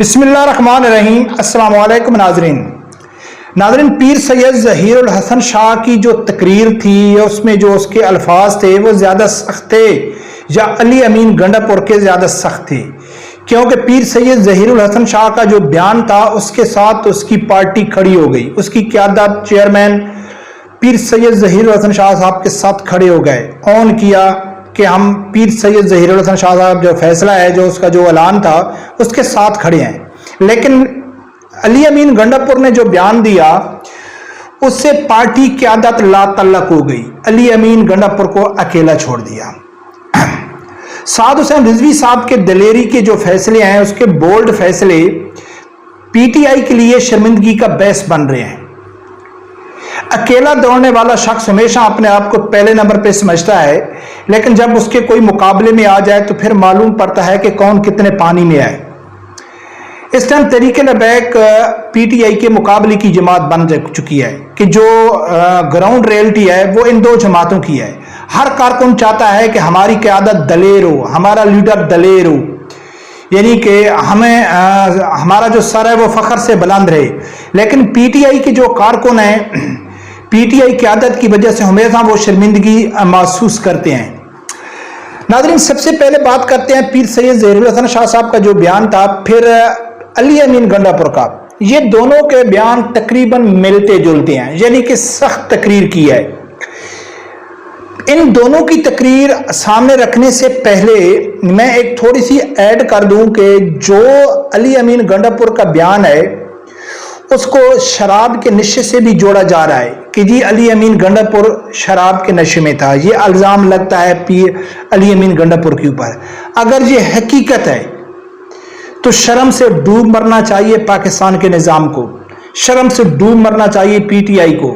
بسم اللہ الرحمن الرحیم۔ السلام علیکم ناظرین، پیر سید ظہیر الحسن شاہ کی جو تقریر تھی اس میں جو اس کے الفاظ تھے وہ زیادہ سخت تھے یا علی امین گنڈا پور کے زیادہ سخت تھے؟ کیونکہ پیر سید ظہیر الحسن شاہ کا جو بیان تھا اس کے ساتھ اس کی پارٹی کھڑی ہو گئی، اس کی قیادت چیئرمین پیر سید ظہیر الحسن شاہ صاحب کے ساتھ کھڑے ہو گئے، اون کیا کہ ہم پیر سید ظہیر الحسن شاہ صاحب جو فیصلہ ہے، جو اس کا جو اعلان تھا اس کے ساتھ کھڑے ہیں۔ لیکن علی امین گنڈا پور نے جو بیان دیا اس سے پارٹی قیادت لا تعلق ہو گئی، علی امین گنڈا پور کو اکیلا چھوڑ دیا۔ سعد حسین رضوی صاحب کے دلیری کے جو فیصلے ہیں، اس کے بولڈ فیصلے پی ٹی آئی کے لیے شرمندگی کا باعث بن رہے ہیں۔ اکیلا دوڑنے والا شخص ہمیشہ اپنے آپ کو پہلے نمبر پہ سمجھتا ہے، لیکن جب اس کے کوئی مقابلے میں آ جائے تو پھر معلوم پڑتا ہے کہ کون کتنے پانی میں آئے۔ اس time Tehreek Labbaik P T I کے مقابلے کی جماعت بن چکی ہے کہ جو گراؤنڈ ریئلٹی ہے وہ ان دو جماعتوں کی ہے۔ ہر کارکن چاہتا ہے کہ ہماری قیادت دلیر ہو، ہمارا لیڈر دلیر ہو، یعنی کہ ہمارا جو سر ہے وہ فخر سے بلند رہے۔ لیکن پی ٹی آئی کے جو کارکن ہیں، پی ٹی آئی قیادت کی وجہ سے ہمیشہ وہ شرمندگی محسوس کرتے ہیں۔ ناظرین، سب سے پہلے بات کرتے ہیں پیر سید ظہیر الحسن شاہ صاحب کا جو بیان تھا، پھر علی امین گنڈا پور کا۔ یہ دونوں کے بیان تقریباً ملتے جلتے ہیں، یعنی کہ سخت تقریر کی ہے۔ ان دونوں کی تقریر سامنے رکھنے سے پہلے میں ایک تھوڑی سی ایڈ کر دوں کہ جو علی امین گنڈا پور کا بیان ہے اس کو شراب کے نشے سے بھی جوڑا جا رہا ہے کہ جی علی امین گنڈا پور شراب کے نشے میں تھا۔ یہ الزام لگتا ہے علی امین گنڈا پور کے اوپر۔ اگر یہ حقیقت ہے تو شرم سے ڈوب مرنا چاہیے پاکستان کے نظام کو، شرم سے ڈوب مرنا چاہیے پی ٹی آئی کو،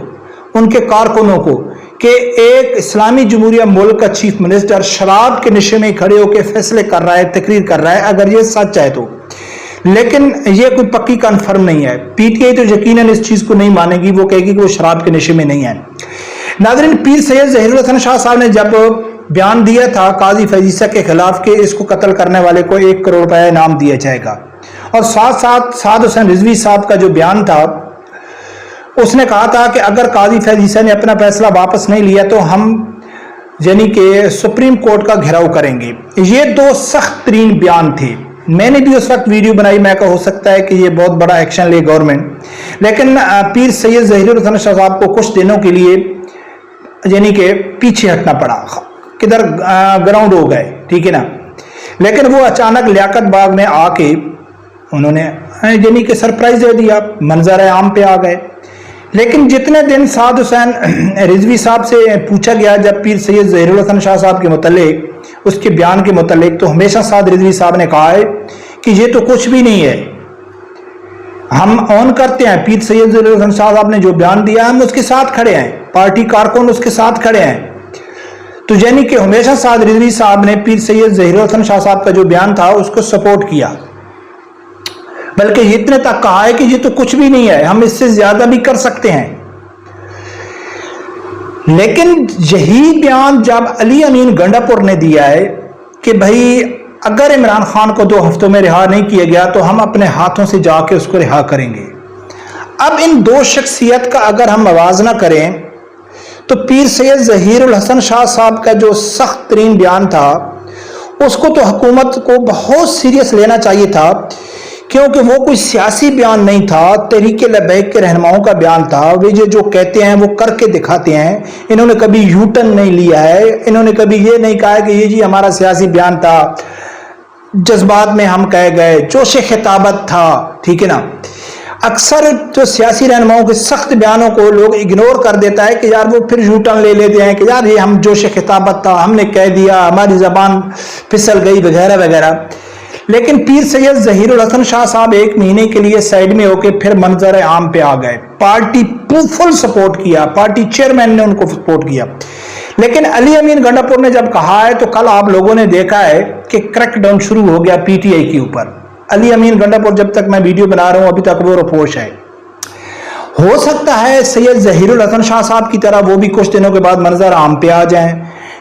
ان کے کارکنوں کو، کہ ایک اسلامی جمہوریہ ملک کا چیف منسٹر شراب کے نشے میں کھڑے ہو کے فیصلے کر رہا ہے، تقریر کر رہا ہے، اگر یہ سچ ہے تو۔ لیکن یہ کوئی پکی کنفرم نہیں ہے۔ پی ٹی آئی تو یقیناً اس چیز کو نہیں مانے گی، وہ کہے گی کہ وہ شراب کے نشے میں نہیں ہے۔ ناظرین، پیر سید ظہیر الحسن شاہ صاحب نے جب بیان دیا تھا قاضی فیضیسہ کے خلاف کہ اس کو قتل کرنے والے کو 1 کروڑ روپے انعام دیا جائے گا، اور ساتھ ساتھ سعد حسین رضوی صاحب کا جو بیان تھا اس نے کہا تھا کہ اگر قاضی فیضیسہ نے اپنا فیصلہ واپس نہیں لیا تو ہم یعنی کہ سپریم کورٹ کا گھیراؤ کریں گے۔ یہ دو سخت ترین بیان تھے۔ میں نے بھی اس وقت ویڈیو بنائی، میں کہا ہو سکتا ہے کہ یہ بہت بڑا ایکشن لے گورنمنٹ، لیکن پیر سید ظہیر الحسن شاہ صاحب کو کچھ دنوں کے لیے یعنی کہ پیچھے ہٹنا پڑا، کدھر گراؤنڈ ہو گئے، ٹھیک ہے نا۔ لیکن وہ اچانک لیاقت باغ میں آ کے انہوں نے یعنی کہ سرپرائز دے دیا، منظر عام پہ آ گئے۔ لیکن جتنے دن سعد حسین رضوی صاحب سے پوچھا گیا جب پیر سید ظہیر الحسن شاہ صاحب کے متعلق، اس کے بیان کے متعلق، تو ہمیشہ سعد رضوی صاحب نے کہا ہے کہ یہ تو کچھ بھی نہیں ہے، ہم اون کرتے ہیں پیر سید ظہیر الحسن شاہ صاحب نے جو بیان دیا ہم اس کے ساتھ کھڑے ہیں، پارٹی کارکن اس کے ساتھ کھڑے ہیں۔ تو یعنی کہ ہمیشہ سعد رضوی صاحب نے پیر سید ظہیر الحسن شاہ صاحب کا جو بیان تھا اس کو سپورٹ کیا، بلکہ اتنے تک کہا ہے کہ یہ تو کچھ بھی نہیں ہے، ہم اس سے زیادہ بھی کر سکتے ہیں۔ لیکن یہی بیان جب علی امین گنڈا پور نے دیا ہے کہ بھائی اگر عمران خان کو 2 ہفتوں میں رہا نہیں کیا گیا تو ہم اپنے ہاتھوں سے جا کے اس کو رہا کریں گے۔ اب ان دو شخصیت کا اگر ہم موازنہ کریں تو پیر سید ظہیر الحسن شاہ صاحب کا جو سخت ترین بیان تھا اس کو تو حکومت کو بہت سیریس لینا چاہیے تھا، کیونکہ وہ کوئی سیاسی بیان نہیں تھا، تحریک لبیک کے رہنماؤں کا بیان تھا۔ وہ جو کہتے ہیں وہ کر کے دکھاتے ہیں۔ انہوں نے کبھی یو ٹرن نہیں لیا ہے، انہوں نے کبھی یہ نہیں کہا کہ یہ جی ہمارا سیاسی بیان تھا، جذبات میں ہم کہہ گئے، جوش خطابت تھا، ٹھیک ہے نا۔ اکثر جو سیاسی رہنماؤں کے سخت بیانوں کو لوگ اگنور کر دیتا ہے کہ یار وہ پھر یو ٹرن لے لیتے ہیں کہ یار یہ ہم جوش خطابت تھا، ہم نے کہہ دیا، ہماری زبان پھسل گئی وغیرہ وغیرہ۔ لیکن پیر سید ظہیر الحسن شاہ صاحب 1 مہینے کے لیے سائیڈ میں ہو کے پھر منظر عام پہ آ گئے، پارٹی فل سپورٹ کیا، پارٹی چیئرمین نے ان کو سپورٹ کیا۔ لیکن علی امین گنڈا پور نے جب کہا ہے تو کل آپ لوگوں نے دیکھا ہے کہ کریک ڈاؤن شروع ہو گیا پی ٹی آئی کے اوپر۔ علی امین گنڈا پور جب تک میں ویڈیو بنا رہا ہوں ابھی تک وہ رپوش ہے۔ ہو سکتا ہے سید ظہیر الحسن شاہ صاحب کی طرح وہ بھی کچھ دنوں کے بعد منظر عام پہ آ جائیں،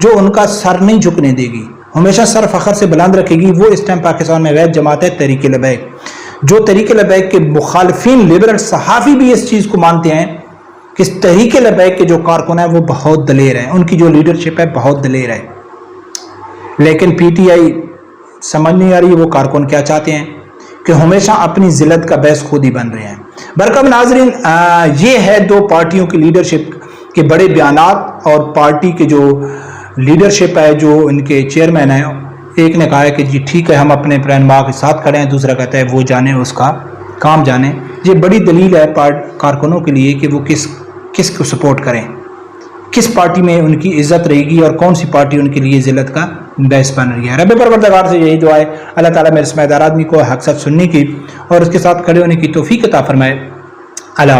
جو ان کا سر نہیں جھکنے دے گی، ہمیشہ سر فخر سے بلند رکھے گی، وہ اس ٹائم پاکستان میں غیر جماعت ہے تحریک لبیک۔ جو تحریک لبیک کے مخالفین لیبرل صحافی بھی اس چیز کو مانتے ہیں کہ اس تحریک لبیک کے جو کارکن ہیں وہ بہت دلیر ہیں، ان کی جو لیڈرشپ ہے بہت دلیر ہے، لیکن پی ٹی آئی سمجھ نہیں آ رہی وہ کارکن کیا چاہتے ہیں، کہ ہمیشہ اپنی ذلت کا باعث خود ہی بن رہے ہیں۔ برکم ناظرین، یہ ہے دو پارٹیوں کی لیڈرشپ کے بڑے بیانات، اور پارٹی کے جو لیڈرشپ ہے، جو ان کے چیئرمین ہیں، ایک نے کہا ہے کہ جی ٹھیک ہے ہم اپنے رہنما کے ساتھ کھڑے ہیں، دوسرا کہتا ہے وہ جانے اس کا کام جانے۔ یہ بڑی دلیل ہے کارکنوں کے لیے کہ وہ کس کو سپورٹ کریں، کس پارٹی میں ان کی عزت رہے گی اور کون سی پارٹی ان کے لیے ذلت کا باعث بن رہی ہے۔ رب پروردگار سے یہی دعا ہے اللہ تعالیٰ میرے سمجھدار آدمی کو حق سچ سننے کی اور اس کے ساتھ کھڑے ہونے کی توفیق عطا فرمائے۔ اللہ